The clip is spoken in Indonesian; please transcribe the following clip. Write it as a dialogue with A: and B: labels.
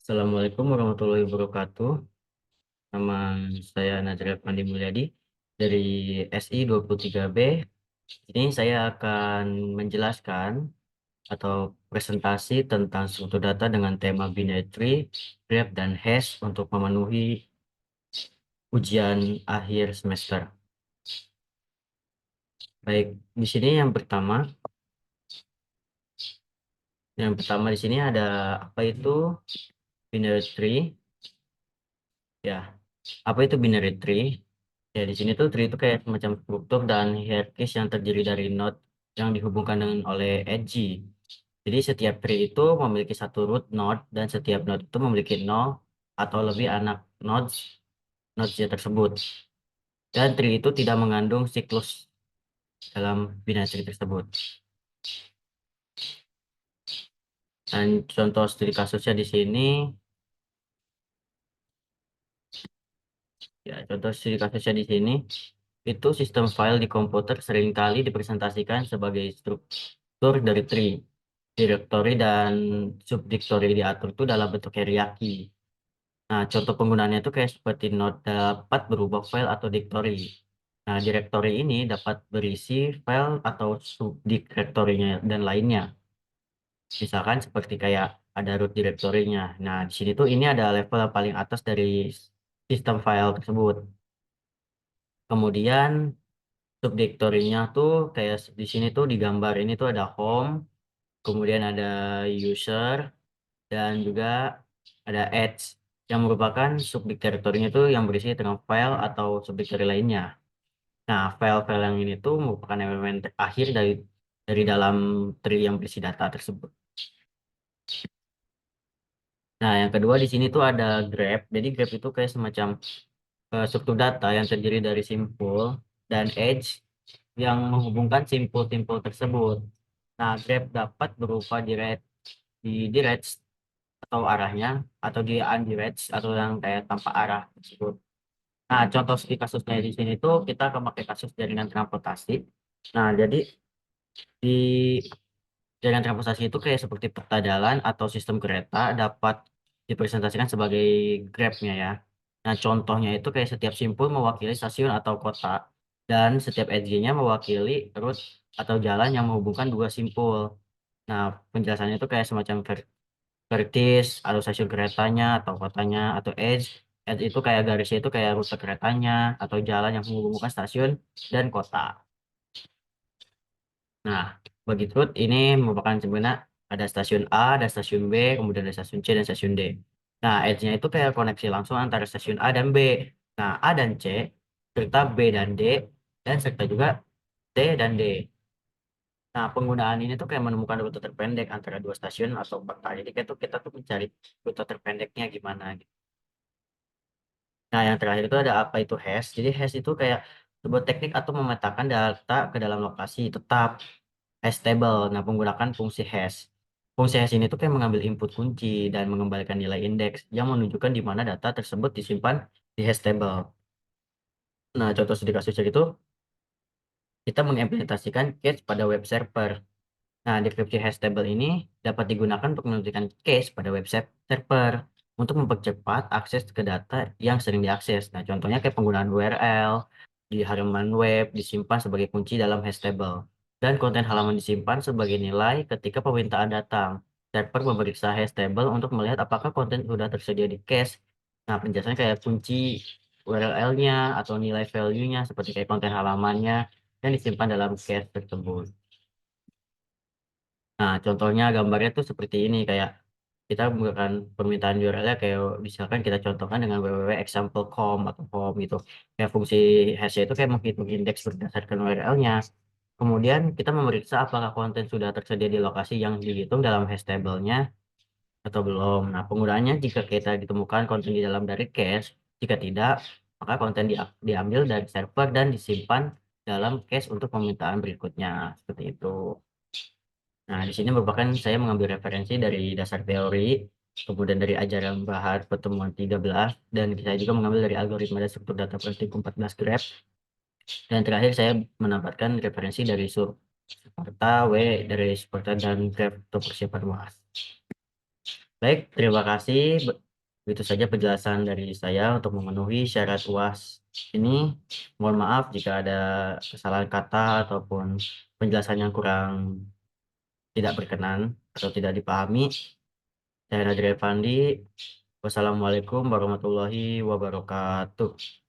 A: Assalamualaikum warahmatullahi wabarakatuh. Nama saya Najril Pandi Mulyadi dari SI 23B. Ini saya akan menjelaskan atau presentasi tentang struktur data dengan tema binary tree, graph, dan hash untuk memenuhi ujian akhir semester. Baik, di sini yang pertama di sini ada apa itu binary tree? Ya, apa itu binary tree? Ya, di sini tuh tree itu kayak semacam struktur dan hierarkis yang terdiri dari node yang dihubungkan dengan oleh edge. Jadi setiap tree itu memiliki satu root node dan setiap node itu memiliki nol atau lebih anak nodes nodes tersebut. Dan tree itu tidak mengandung siklus dalam binary tersebut. Dan contoh studi kasusnya di sini, ya contoh studi kasusnya di sini itu sistem file di komputer seringkali dipresentasikan sebagai struktur dari tree. Direktori dan subdirektori diatur itu dalam bentuk hierarki. Nah, contoh penggunaannya itu kayak seperti node dapat berubah file atau direktori. Nah, direktori ini dapat berisi file atau subdirektorinya dan lainnya. Misalkan seperti kayak ada root direktorinya. Nah, di sini tuh ini ada level yang paling atas dari sistem file tersebut. Kemudian subdirektorinya tuh kayak di sini tuh di gambar ini tuh ada home, kemudian ada user, dan juga ada Edge yang merupakan subdirektorinya itu yang berisi tentang file atau subdirektori lainnya. Nah, file-file yang ini tuh merupakan elemen akhir dari dalam tree yang berisi data tersebut. Nah, yang kedua di sini tuh ada graph. Jadi graph itu kayak semacam struktur data yang terdiri dari simpul dan edge yang menghubungkan simpul-simpul tersebut. Nah, graph dapat berupa direct atau arahnya atau di undirect atau yang kayak tanpa arah tersebut. Nah, contoh di kasusnya di sini tuh kita akan pakai kasus jaringan transportasi. Nah, jadi di jaringan transportasi itu kayak seperti peta jalan atau sistem kereta dapat dipresentasikan sebagai grabnya ya. Nah, contohnya itu kayak setiap simpul mewakili stasiun atau kota dan setiap edge-nya mewakili rute atau jalan yang menghubungkan dua simpul. Nah, penjelasannya itu kayak semacam vertis atau stasiun keretanya atau kotanya atau edge. Edge itu kayak garisnya itu kayak rute keretanya atau jalan yang menghubungkan stasiun dan kota. Nah, bagi route ini merupakan sebenarnya ada stasiun A, ada stasiun B, kemudian ada stasiun C dan stasiun D. Nah, edge-nya itu kayak koneksi langsung antara stasiun A dan B. Nah, A dan C serta B dan D dan serta juga C dan D. Nah, penggunaan ini tuh kayak menemukan rute terpendek antara dua stasiun atau kota. Jadi kayak tuh kita tuh mencari rute terpendeknya gimana gitu. Nah, yang terakhir itu ada apa itu hash. Jadi hash itu kayak sebuah teknik atau memetakan data ke dalam lokasi tetap hash table. Nah, menggunakan fungsi hash. Fungsi hash ini tuh kayak mengambil input kunci dan mengembalikan nilai indeks yang menunjukkan di mana data tersebut disimpan di hash table. Nah, contoh studi kasusnya itu kita mengimplementasikan cache pada web server. Nah, deskripsi hash table ini dapat digunakan untuk menunjukkan cache pada website server untuk mempercepat akses ke data yang sering diakses. Nah, contohnya kayak penggunaan URL di halaman web disimpan sebagai kunci dalam hash table dan konten halaman disimpan sebagai nilai ketika permintaan datang. Server memeriksa hash table untuk melihat apakah konten sudah tersedia di cache. Nah, penjelasannya kayak kunci URL-nya atau nilai value-nya seperti kayak konten halamannya yang disimpan dalam cache tersebut. Nah, contohnya gambarnya tuh seperti ini kayak kita menggunakan permintaan URL-nya kayak misalkan kita contohkan dengan www.example.com atau com gitu. Kayak fungsi hash itu kayak menghitung indeks berdasarkan URL-nya. Kemudian kita memeriksa apakah konten sudah tersedia di lokasi yang dihitung dalam hash table-nya atau belum. Nah, penggunaannya jika kita ditemukan konten di dalam dari cache, jika tidak, maka konten diambil dari server dan disimpan dalam cache untuk permintaan berikutnya. Seperti itu. Nah, di sini merupakan saya mengambil referensi dari dasar teori, kemudian dari ajaran bahar pertemuan 13, dan saya juga mengambil dari algoritma dan struktur data praktikum 14 graph, dan terakhir saya menambahkan referensi dari Sparta, W dari Sparta, dan graph untuk persiapan UAS.
B: Baik, terima kasih. Itu saja penjelasan dari saya untuk memenuhi syarat UAS ini. Mohon maaf jika ada kesalahan kata ataupun penjelasan yang kurang tidak berkenan atau tidak dipahami. Saya Nadira Effandi. Wassalamualaikum warahmatullahi wabarakatuh.